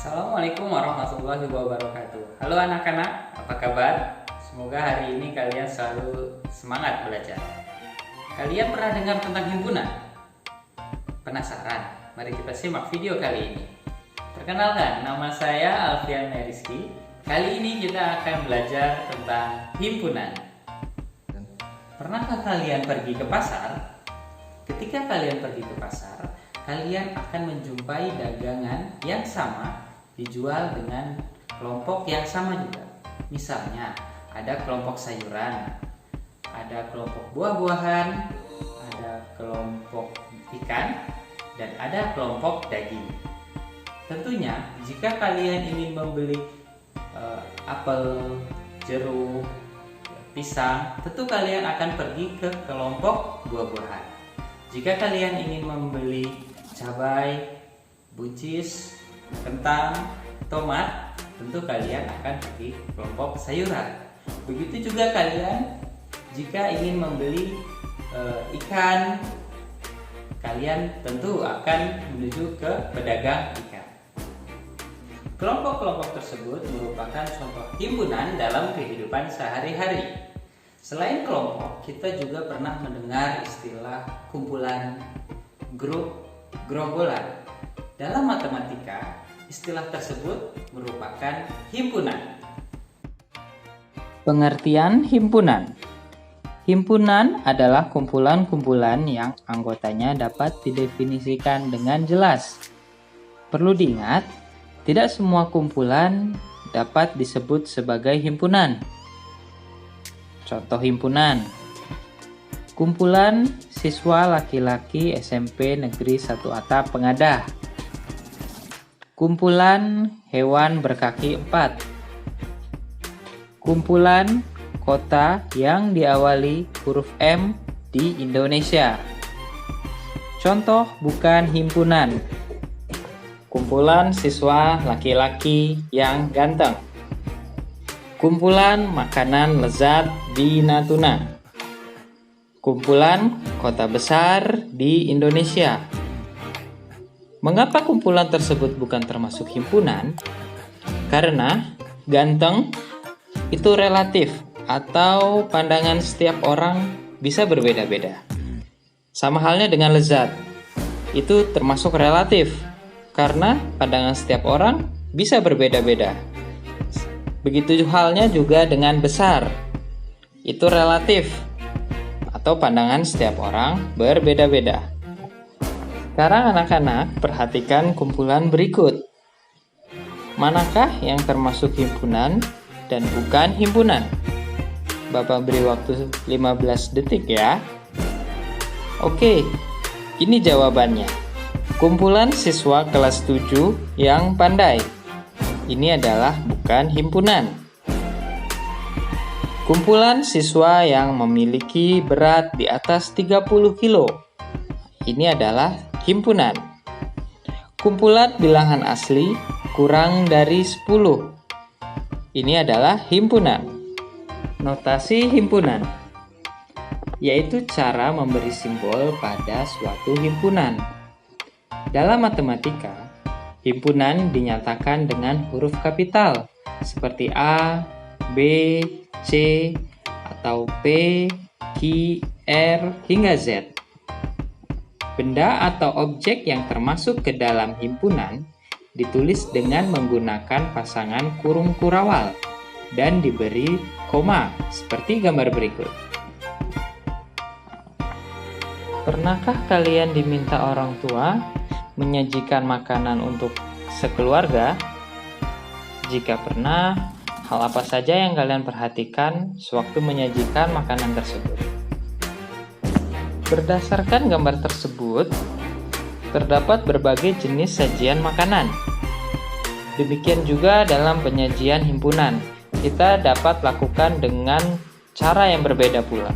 Assalamualaikum warahmatullahi wabarakatuh. Halo anak-anak, apa kabar? Semoga hari ini kalian selalu semangat belajar. Kalian pernah dengar tentang himpunan? Penasaran? Mari kita simak video kali ini. Perkenalkan, nama saya Alfian Meriski. Kali ini kita akan belajar tentang himpunan. Pernahkah kalian pergi ke pasar? Ketika kalian pergi ke pasar, kalian akan menjumpai dagangan yang sama dijual dengan kelompok yang sama juga. Misalnya, ada kelompok sayuran, ada kelompok buah-buahan, ada kelompok ikan, dan ada kelompok daging. Tentunya, jika kalian ingin membeli apel, jeruk, pisang, tentu kalian akan pergi ke kelompok buah-buahan. Jika kalian ingin membeli cabai, buncis, kentang, tomat, tentu kalian akan pergi ke kelompok sayuran. Begitu juga kalian jika ingin membeli ikan, kalian tentu akan menuju ke pedagang ikan. Kelompok-kelompok tersebut merupakan contoh himpunan dalam kehidupan sehari-hari. Selain kelompok, kita juga pernah mendengar istilah kumpulan, grup, gerombolan. Dalam matematika, istilah tersebut merupakan himpunan. Pengertian himpunan. Himpunan adalah kumpulan-kumpulan yang anggotanya dapat didefinisikan dengan jelas. Perlu diingat, tidak semua kumpulan dapat disebut sebagai himpunan. Contoh himpunan: kumpulan siswa laki-laki SMP Negeri 1 Atap Pengadah, kumpulan hewan berkaki 4, kumpulan kota yang diawali huruf M di Indonesia. Contoh bukan himpunan: kumpulan siswa laki-laki yang ganteng, kumpulan makanan lezat di Natuna, kumpulan kota besar di Indonesia. Mengapa kumpulan tersebut bukan termasuk himpunan? Karena ganteng itu relatif atau pandangan setiap orang bisa berbeda-beda. Sama halnya dengan lezat, itu termasuk relatif karena pandangan setiap orang bisa berbeda-beda. Begitu halnya juga dengan besar, itu relatif atau pandangan setiap orang berbeda-beda. Sekarang anak-anak perhatikan kumpulan berikut. Manakah yang termasuk himpunan dan bukan himpunan? Bapak beri waktu 15 detik ya. Oke, ini jawabannya. Kumpulan siswa kelas 7 yang pandai. Ini adalah bukan himpunan. Kumpulan siswa yang memiliki berat di atas 30 kilo. Ini adalah himpunan. Kumpulan bilangan asli kurang dari 10. Ini adalah himpunan. Notasi himpunan, yaitu cara memberi simbol pada suatu himpunan. Dalam matematika, himpunan dinyatakan dengan huruf kapital seperti A, B, C, atau P, Q, R, hingga Z. Benda atau objek yang termasuk ke dalam himpunan ditulis dengan menggunakan pasangan kurung kurawal dan diberi koma seperti gambar berikut. Pernahkah kalian diminta orang tua menyajikan makanan untuk sekeluarga? Jika pernah, hal apa saja yang kalian perhatikan sewaktu menyajikan makanan tersebut? Berdasarkan gambar tersebut, terdapat berbagai jenis sajian makanan. Demikian juga dalam penyajian himpunan, kita dapat lakukan dengan cara yang berbeda pula.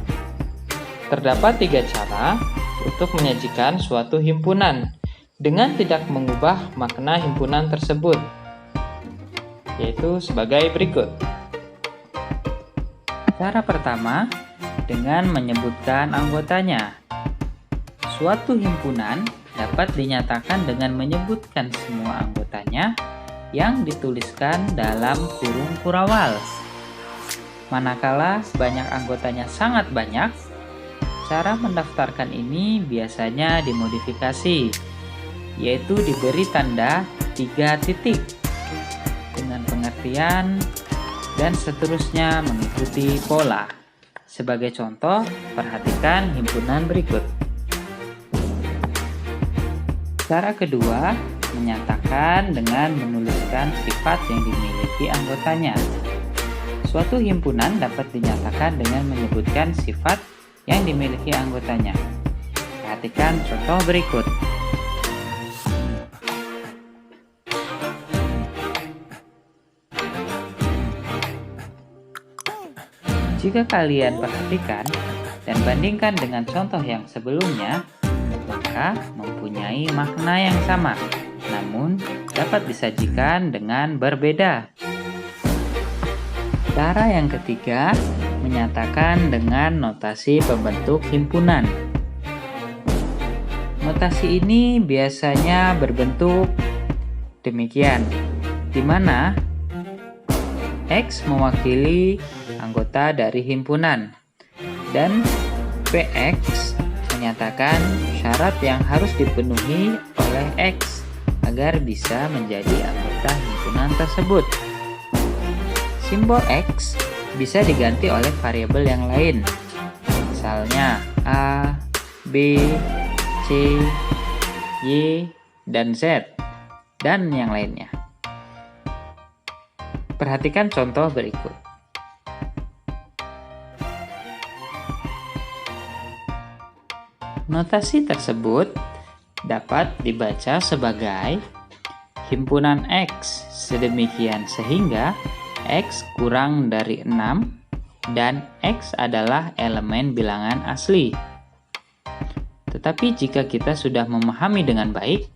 Terdapat 3 cara untuk menyajikan suatu himpunan dengan tidak mengubah makna himpunan tersebut, yaitu sebagai berikut. Cara pertama, dengan menyebutkan anggotanya. Suatu himpunan dapat dinyatakan dengan menyebutkan semua anggotanya yang dituliskan dalam kurung kurawal. Manakala banyak anggotanya sangat banyak, cara mendaftarkan ini biasanya dimodifikasi, yaitu diberi tanda 3 titik dengan pengertian dan seterusnya mengikuti pola. Sebagai contoh, perhatikan himpunan berikut. Cara kedua, menyatakan dengan menuliskan sifat yang dimiliki anggotanya. Suatu himpunan dapat dinyatakan dengan menyebutkan sifat yang dimiliki anggotanya. Perhatikan contoh berikut. Jika kalian perhatikan dan bandingkan dengan contoh yang sebelumnya, maka mempunyai makna yang sama, namun dapat disajikan dengan berbeda. Cara yang ketiga, menyatakan dengan notasi pembentuk himpunan. Notasi ini biasanya berbentuk demikian, di mana X mewakili anggota dari himpunan dan PX menyatakan syarat yang harus dipenuhi oleh X agar bisa menjadi anggota himpunan tersebut. Simbol X bisa diganti oleh variabel yang lain, misalnya A, B, C, Y, dan Z, dan yang lainnya. Perhatikan contoh berikut. Notasi tersebut dapat dibaca sebagai himpunan X sedemikian sehingga X kurang dari 6 dan X adalah elemen bilangan asli. Tetapi jika kita sudah memahami dengan baik,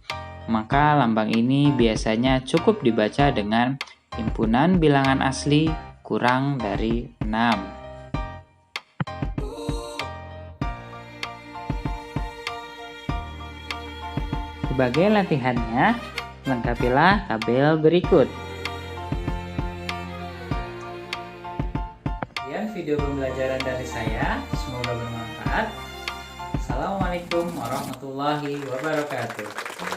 maka lambang ini biasanya cukup dibaca dengan himpunan bilangan asli kurang dari 6. Sebagai latihannya, lengkapilah tabel berikut. Sekian video pembelajaran dari saya, semoga bermanfaat. Assalamualaikum warahmatullahi wabarakatuh.